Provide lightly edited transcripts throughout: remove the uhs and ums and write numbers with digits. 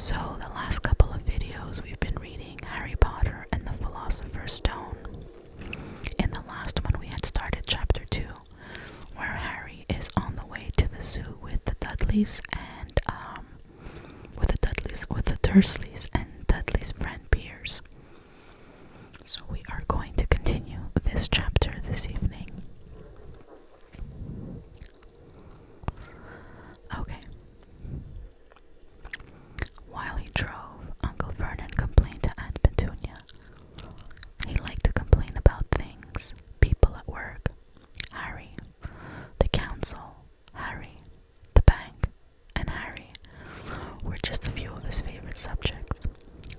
So, the last couple of videos we've been reading Harry Potter and the Philosopher's Stone. In the last one we had started chapter 2, where Harry is on the way to the zoo with the Dursleys and Dudley's friend Piers. So we are going to continue this chapter this evening. Okay. While he drove, Uncle Vernon complained to Aunt Petunia. He liked to complain about things, people at work, Harry, the council, Harry, the bank, and Harry were just a few of his favorite subjects.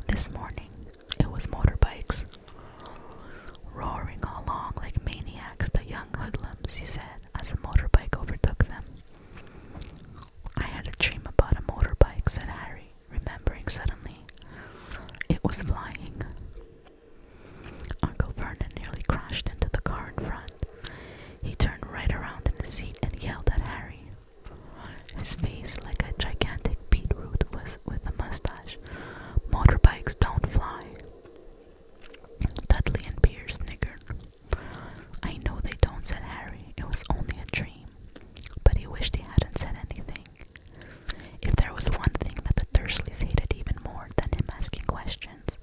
This morning, it was motorbikes. Roaring along like maniacs, the young hoodlums, he said, as a motorbike overtook them. I had a dream about a motorbike, said Harry, remembering suddenly. It was flying. Uncle Vernon nearly crashed into the car in front. He turned right around in his seat and yelled at Harry. His face like a gigantic beetroot was with a mustache. Motorbikes don't fly. Dudley and Piers sniggered. I know they don't, said Harry. It was only a dream. But he wished he hadn't said anything. If there was one thing that the Dursleys hated even more than him asking questions,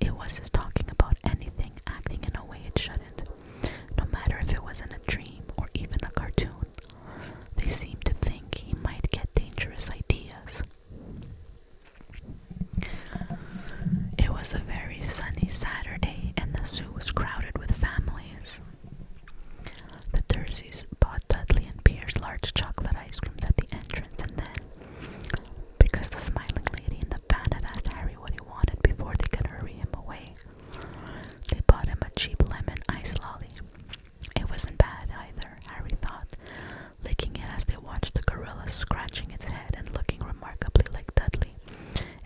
it was his talking about anything, acting in a way it shouldn't. No matter if it was in a dream or even a cartoon, they seemed to think he might get dangerous ideas. It was a very sunny Saturday and the zoo was crowded with families. The Dursleys bought Dudley and Piers large chocolate ice creams at the entrance, and then, because the smiling lady in the van had asked Harry what he wanted before they could hurry him away, they bought him a cheap lemon ice lolly. It wasn't bad either, Harry thought, licking it as they watched the gorilla scratching its head and looking remarkably like Dudley,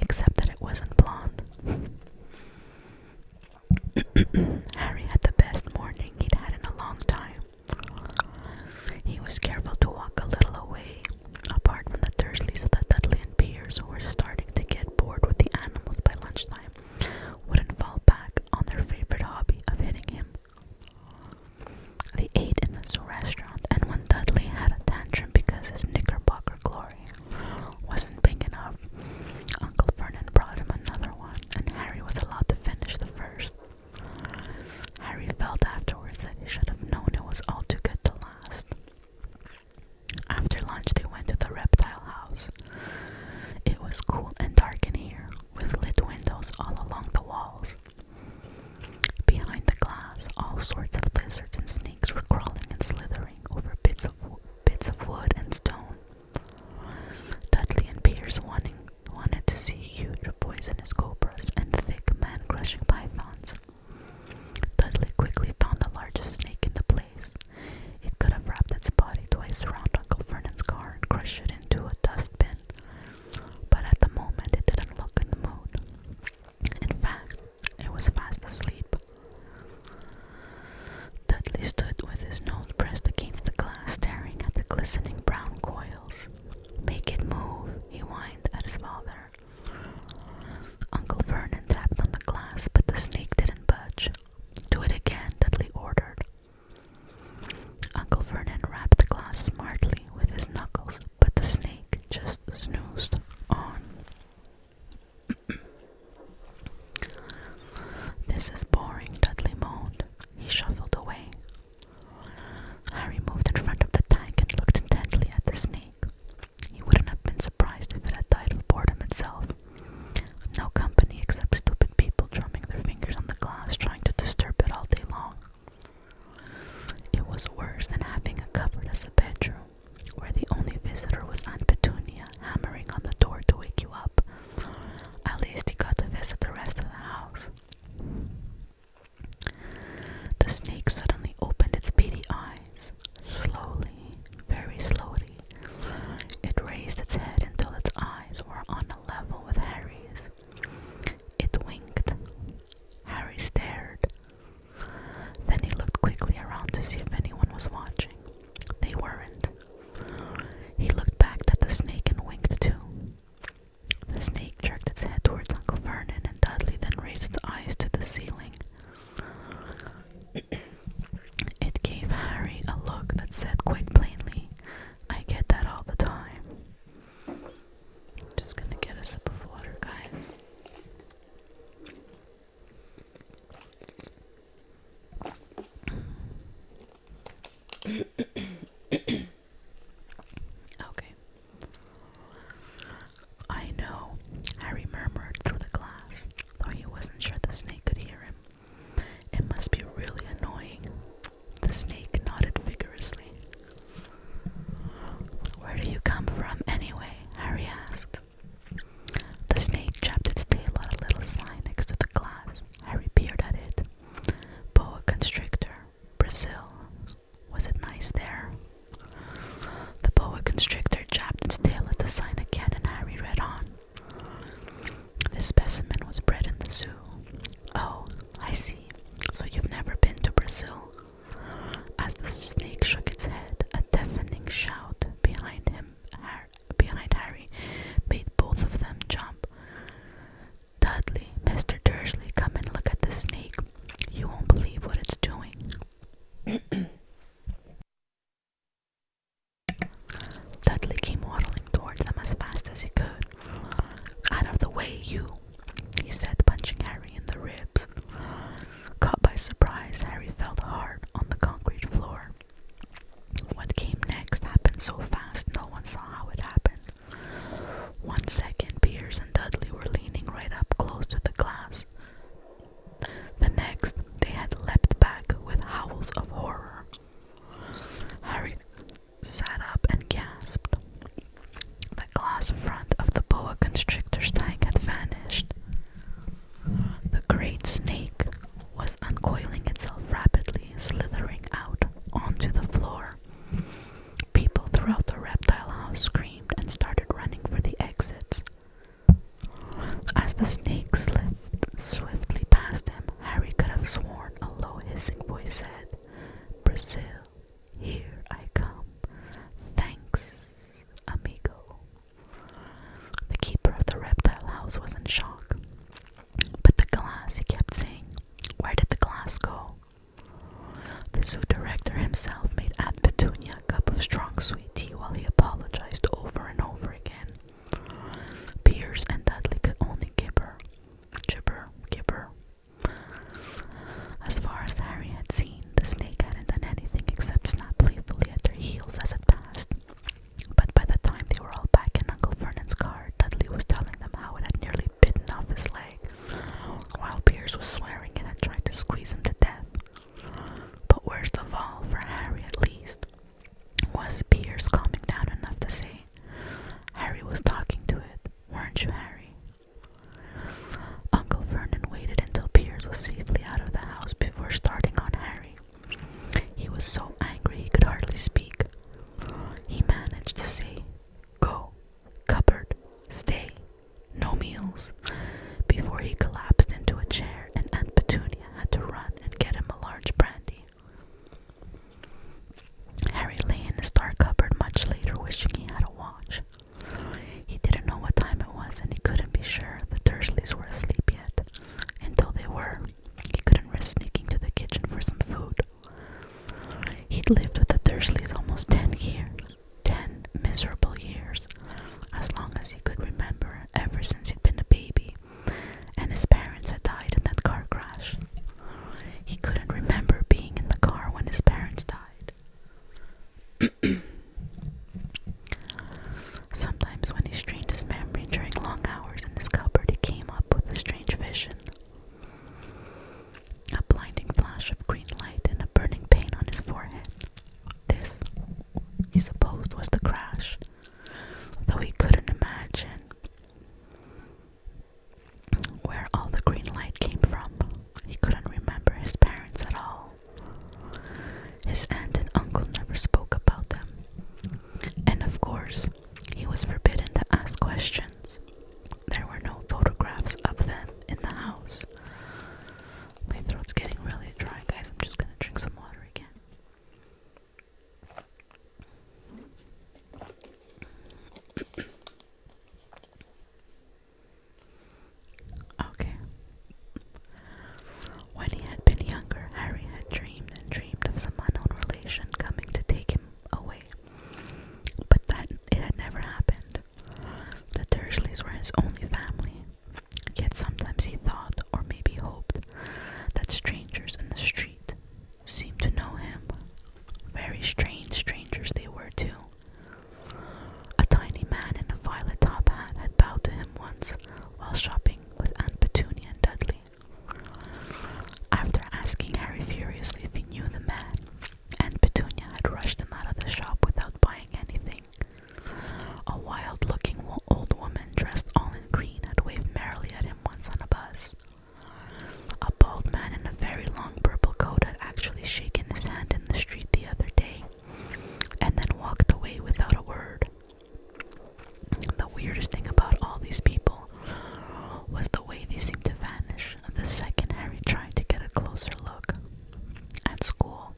except that it wasn't blonde. Harry had the best morning he'd had in a long time. He was careful to walk a little away, apart from the Dursleys, so that Dudley and Piers, who were starting to get bored with the animals by lunchtime, wouldn't fall back on their favorite hobby of hitting him. They ate in the zoo restaurant, and when Dudley had a tantrum because his knickerbocker glory wasn't big enough, Uncle Vernon brought him another one, and Harry was allowed to finish the first. Harry felt afterwards that he should have known it was all too good to last. After lunch, they went to the reptile house. It was cool and dark in here, with lit windows all along the walls. Behind the glass, all sorts of lizards and snakes were crawling and slithering over bits of wood and stone. Dudley and Piers wanted to see huge poisonous cobras and thick man-crushing pythons. Dudley quickly found the largest snake in the place. It could have wrapped its body twice around Uncle Vernon's car and crushed it into a dustbin, but at the moment it didn't look in the mood. In fact, it was fast asleep. Dudley stood with his nose pressed against the glass, staring at the glistening brown coils. Make it move, he whined at one second, Piers and Dudley were leaning right up close to the glass. The next, they had leapt back with howls of horror. Harry sat up and gasped. The glass front of the boa constrictor's tank had vanished. The great snake was uncoiling itself rapidly, slithering out onto the floor. People throughout the reptile house screamed and started running for the exits. As the snake slipped swiftly past him, Harry could have sworn a low hissing voice said, "Brazil, here I come. Thanks, amigo." The keeper of the reptile house was in shock. "But the glass," he kept saying. "Where did the glass go?" The zoo director himself made Aunt Petunia a cup of strong sweet tea while he apologized over and over again. Piers and Dudley could only gibber. As far as Harry had seen, the snake hadn't done anything except snap playfully at their heels as it passed. But by the time they were all back in Uncle Vernon's car, Dudley was telling them how it had nearly bitten off his leg, while Piers was swearing it had tried to squeeze him to death. But worst of all, for Harry at least, was Piers calming down enough to say, "Harry was talking to it, weren't you, Harry?" Uncle Vernon waited until Piers was safely out of the house before starting on Harry. He was so angry he could hardly speak. He managed to say, "Go, cupboard, stay, no meals," before he collapsed into a chair and Aunt Petunia had to run and get him a large brandy. Harry lay in his dark cupboard much later, wishing he had a watch. He didn't know what time it was, and he couldn't be sure the Dursleys were asleep yet. Until they were, he couldn't risk sneaking to the kitchen for some food. He'd lived with the Dursleys almost 10 years. 10 miserable years. As long as he could remember, ever since he'd been a baby, and his parents had died in that car crash. He couldn't remember being in the car when his parents died. Sometimes when he strained his memory during long hours in his cupboard, he came up with a strange vision. A blinding flash of green light and a burning pain on his forehead. This, he supposed, was the crash, though he couldn't imagine where all the green light came from. He couldn't remember his parents at all. His aunt and uncle never spoke about them. And of course, he was forbidden to ask questions. There were no photographs of them in the house. My throat's getting really dry, guys. I'm just gonna drink some water again. Okay. When he had been younger, Harry had dreamed and dreamed of some unknown relation coming to take him away. But that it had never happened. The Dursleys were his only family. Yet sometimes he thought, or maybe hoped, that strangers in the street seemed to know him. Very strange strangers they were too. A tiny man in a violet top hat had bowed to him once while shopping with Aunt Petunia and Dudley. After asking Harry furiously if he knew the man, Aunt Petunia had rushed him out of the shop without buying anything. A wild-looking old woman dressed all in green had waved merrily at him once on a bus. A bald man in a very long purple coat had actually shaken his hand in the street the other day, and then walked away without a word. The weirdest thing about all these people was the way they seemed to vanish the second Harry tried to get a closer look. At school,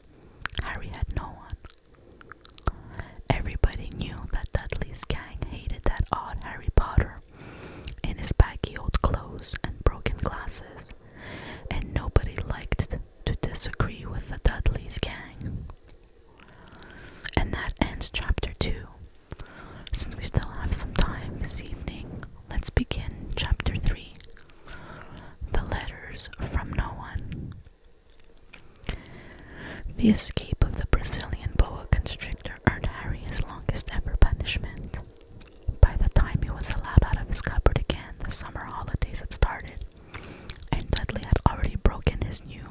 Harry had no one. Everybody knew that Dudley's gang hated that odd Harry Potter in his baggy old clothes and broken glasses, and nobody liked to disagree with the Dudley's gang. And that ends chapter 2. Since we still have some time this evening, let's begin chapter 3. The letters from no one. The escape of the Brazilian boa constrictor earned Harry his longest ever punishment. By the time he was allowed out his cupboard again. The summer holidays had started, and Dudley had already broken his new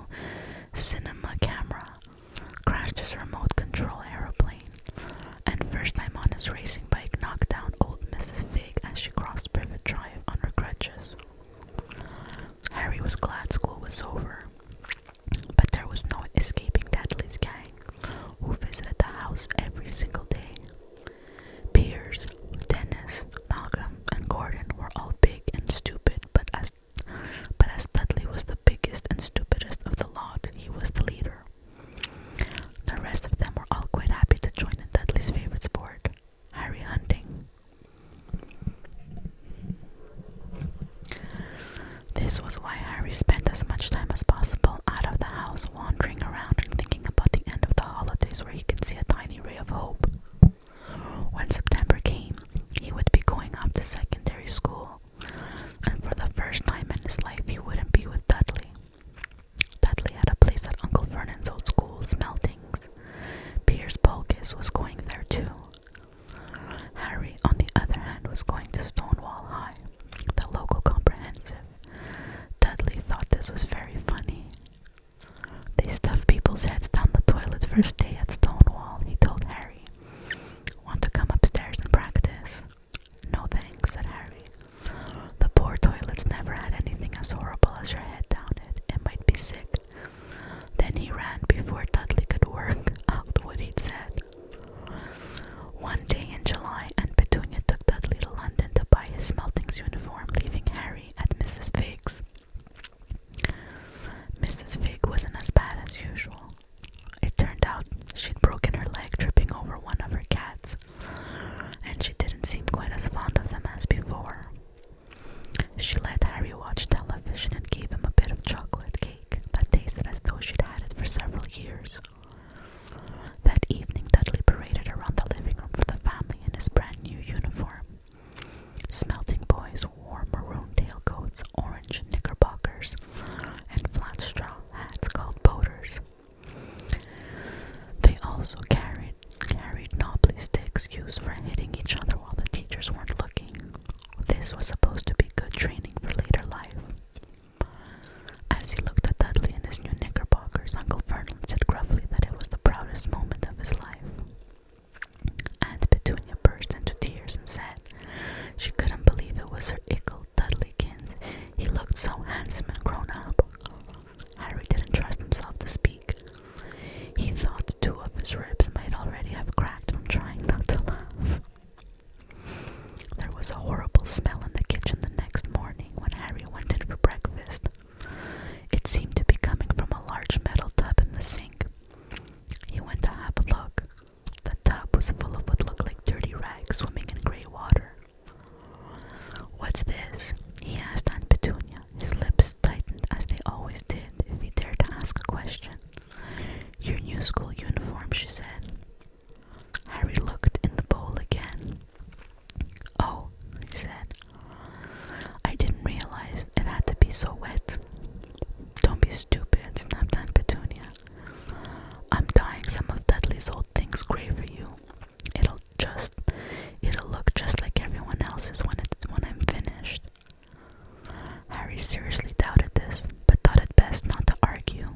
cinema camera, crashed his remote control aeroplane, and first time on his racing bike knocked down old Mrs. Fig as she crossed Privet Drive on her crutches. Harry was glad school was over, but there was no escaping Dudley's gang, who visited the house every single day. Piers, Dennis, Malcolm, and Gordon were all big and stupid, but as Dudley was the biggest and stupidest of the lot, he was the leader. The rest of them were all quite happy to join in Dudley's favorite sport, Harry hunting. This was why Harry spent as much time as possible out of the house, wandering around and thinking about the end of the holidays where he could see a tiny ray of hope. When September came, he would be going off to secondary school, and for the first time in his life he wouldn't be with Dudley. Dudley had a place at Uncle Vernon's old school, Smeltings. Piers Polkiss was going there too. Harry, on the other hand, was going to Stonewall High, the local comprehensive. Dudley thought this was very funny. They stuffed people's heads down the toilet first day at Stonewall, he told Harry. Want to come upstairs and practice? No thanks, said Harry. The poor toilets never had anything as horrible as your head down it. It might be sick. Then he ran before Dudley could work out what he'd said. One day in July, Aunt Petunia took Dudley to London to buy his Smeltings uniform, leaving Harry at Mrs. Fig's. Mrs. Fig wasn't as bad as usual. It turned out she'd broken her leg tripping over one of her cats, and she didn't seem quite as fond of them as before. She let Harry watch television and gave him a bit of chocolate cake that tasted as though she'd had it for several years. That evening, Dudley paraded around the living room for the family in his brand new uniform. Smelting boys wore maroon tailcoats, orange knickerbockers, and flat straw hats called boaters. They also carried knobbly sticks used for hitting each other while the teachers weren't looking. This was supposed to be good training for later life. As he looked at Dudley in his new knickerbockers, Uncle Vernon said gruffly that it was the proudest moment of his life. Aunt Petunia burst into tears and said she couldn't believe it was her ickle Dudleykins. He looked so handsome and grown up. Harry didn't trust himself to speak. He thought 2 of his ribs might already have cracked from trying not to laugh. There was a horrible smell in the kitchen the next morning when Harry went in for breakfast. It seemed to be coming from a large metal tub in the sink. He went to have a look. The tub was full of what looked like dirty rags swimming in grey water. What's this? He asked Aunt Petunia. His lips tightened as they always did if he dared to ask a question. Your new school uniform, she said. Harry looked in the bowl again. Oh, he said. I didn't realize it had to be so wet. Don't be stupid, snapped Aunt Petunia. I'm dyeing some of Dudley's old things grey for you. It'll look just like everyone else's when I'm finished. Harry seriously doubted this, but thought it best not to argue.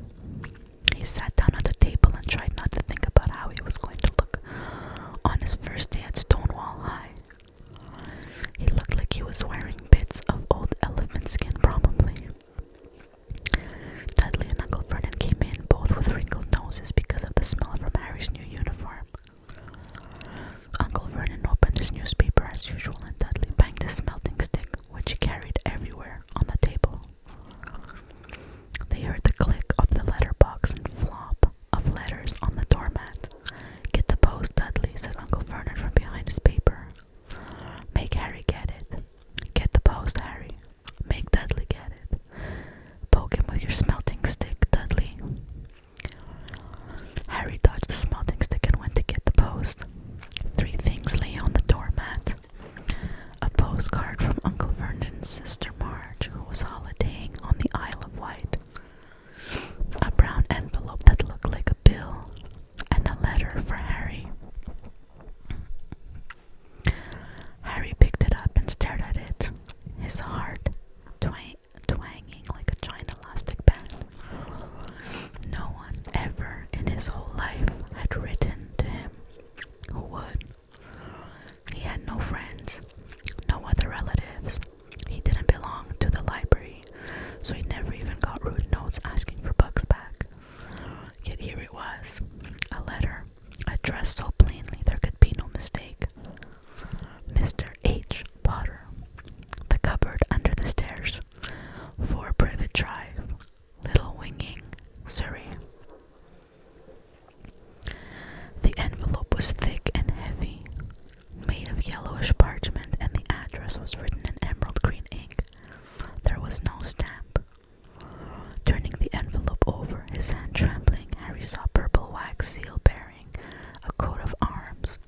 He sat down at the table and tried not to think about how he was going to look on his first day at Stonewall High. He looked like he was wearing bits of old elephant skin, probably. Dudley and Uncle Vernon came in, both with wrinkled noses because of the smell from Harry's new uniform. Uncle Vernon opened his newspaper as usual, and Dudley banged his smelting stick, which he carried everywhere, on the table. They heard the click of the letterbox and flop of letters on the doormat. Get the post, Dudley, said Uncle Vernon from behind his paper. Make Harry get it. Get the post, Harry. Make Dudley get it. Poke him with your smelting stick, Dudley. Harry dodged the smelting stick and went to get the post. 3 things lay on the doormat. A postcard from Uncle Vernon's sister Marge, who was holidaying on the Isle of Wight. A brown envelope that looked like a bill, and a letter for Harry. Harry picked it up and stared at it. gifts. He didn't belong to the library, so he never even got rude notes asking for books back. Yet here it was, a letter, addressed so plainly there could be no mistake. Mr. H. Potter, the cupboard under the stairs, 4 Privet Drive, Little Winging, Surrey. The envelope was thick and heavy, made of yellowish parchment, and the address was written in emerald green ink. There was no stamp. Turning the envelope over, his hand trembling, Harry saw a purple wax seal bearing a coat of arms,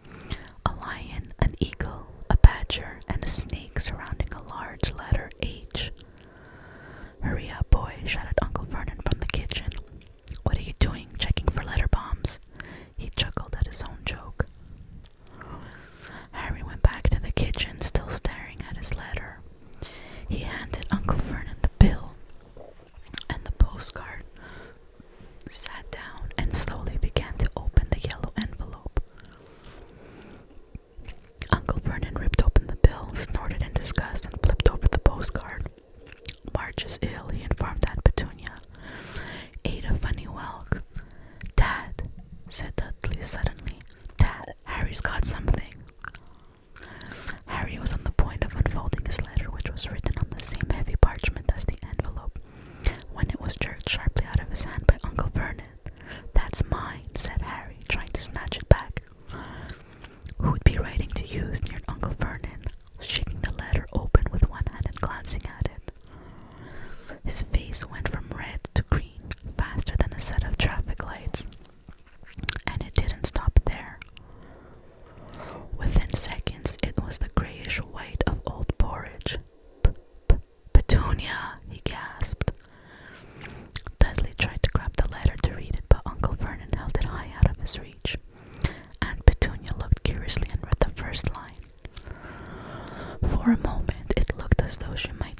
a lion, an eagle, a badger, and a snake surrounding a large letter H. "Hurry up, boy," shouted Uncle Vernon from the kitchen. "What are you doing, checking for letter bombs?" He chuckled at his own joke. Harry went back to the kitchen, still staring at his letter. He handed Uncle Vernon the bill and the postcard, sat down, and slowly began to open the yellow envelope. Uncle Vernon ripped open the bill, snorted in disgust, and flipped over the postcard. "March is ill," he informed Aunt Petunia. "Ate a funny whelk." "Dad," said Dudley suddenly. "Dad, Harry's got something." Harry was on the point of unfolding his letter, which was written on the same heavy parchment as the envelope, when it was jerked sharply out of his hand by Uncle Vernon. "That's mine," said Harry, trying to snatch it back. "Who would be writing to you?" sneered Uncle Vernon, shaking the letter open with one hand and glancing at it. His face went from red to green faster than a set of traffic lights. And it didn't stop there. Within seconds, it was the grayish white of old porridge. "Petunia!" he gasped. Dudley tried to grab the letter to read it, but Uncle Vernon held it high out of his reach. Aunt Petunia looked curiously and read the first line. For a moment, it looked as though she might